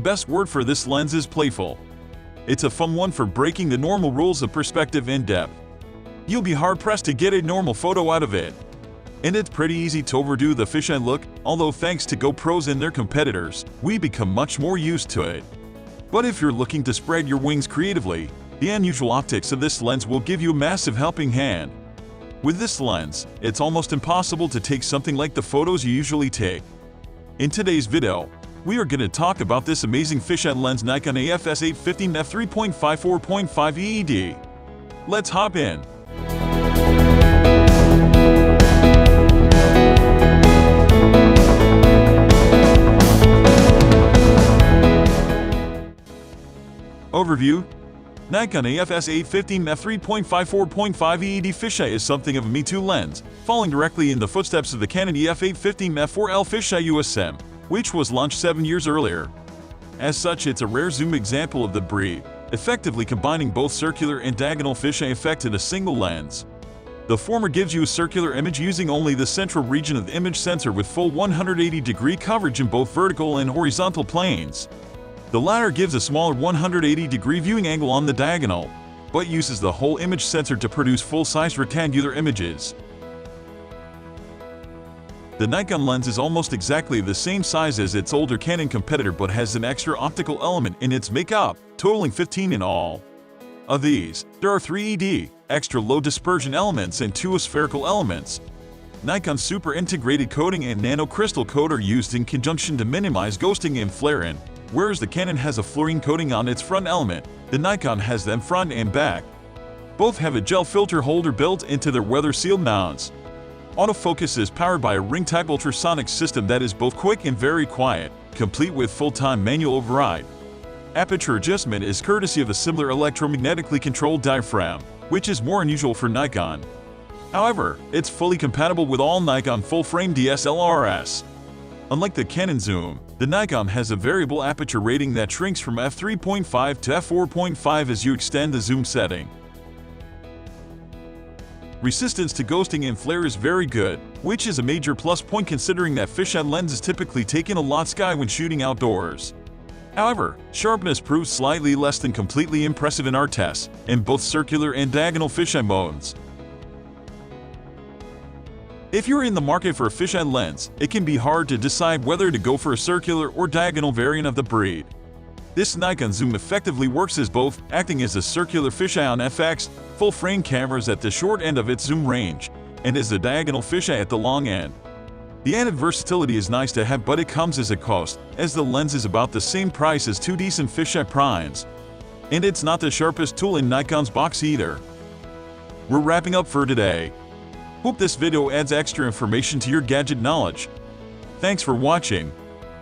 The best word for this lens is playful. It's a fun one for breaking the normal rules of perspective and depth. You'll be hard-pressed to get a normal photo out of it. And it's pretty easy to overdo the fisheye look, although thanks to GoPros and their competitors, we become much more used to it. But if you're looking to spread your wings creatively, the unusual optics of this lens will give you a massive helping hand. With this lens, it's almost impossible to take something like the photos you usually take. In today's video, we are going to talk about this amazing fisheye lens Nikon AF-S 815 f3.54.5 ED. Let's hop in. Overview: Nikon AF-S 815 f3.54.5 ED fisheye is something of a me too lens, following directly in the footsteps of the Canon EF 815 f4L Fisheye USM, which was launched 7 years earlier. As such, it's a rare zoom example of the breed, effectively combining both circular and diagonal fisheye effect in a single lens. The former gives you a circular image using only the central region of the image sensor with full 180-degree coverage in both vertical and horizontal planes. The latter gives a smaller 180-degree viewing angle on the diagonal, but uses the whole image sensor to produce full-size rectangular images. The Nikon lens is almost exactly the same size as its older Canon competitor but has an extra optical element in its makeup, totaling 15 in all. Of these, there are 3 ED, extra low dispersion elements and 2 spherical elements. Nikon's super integrated coating and nano crystal coat are used in conjunction to minimize ghosting and flare-in. Whereas the Canon has a fluorine coating on its front element, the Nikon has them front and back. Both have a gel filter holder built into their weather-sealed mounts. Autofocus is powered by a ring-type ultrasonic system that is both quick and very quiet, complete with full-time manual override. Aperture adjustment is courtesy of a similar electromagnetically controlled diaphragm, which is more unusual for Nikon. However, it's fully compatible with all Nikon full-frame DSLRs. Unlike the Canon zoom, the Nikon has a variable aperture rating that shrinks from f3.5 to f4.5 as you extend the zoom setting. Resistance to ghosting and flare is very good, which is a major plus point considering that fisheye lenses typically take in a lot sky when shooting outdoors. However, sharpness proves slightly less than completely impressive in our tests, in both circular and diagonal fisheye modes. If you're in the market for a fisheye lens, it can be hard to decide whether to go for a circular or diagonal variant of the breed. This Nikon zoom effectively works as both, acting as a circular fisheye on FX, full-frame cameras at the short end of its zoom range, and as a diagonal fisheye at the long end. The added versatility is nice to have, but it comes as a cost, as the lens is about the same price as 2 decent fisheye primes. And it's not the sharpest tool in Nikon's box either. We're wrapping up for today. Hope this video adds extra information to your gadget knowledge. Thanks for watching.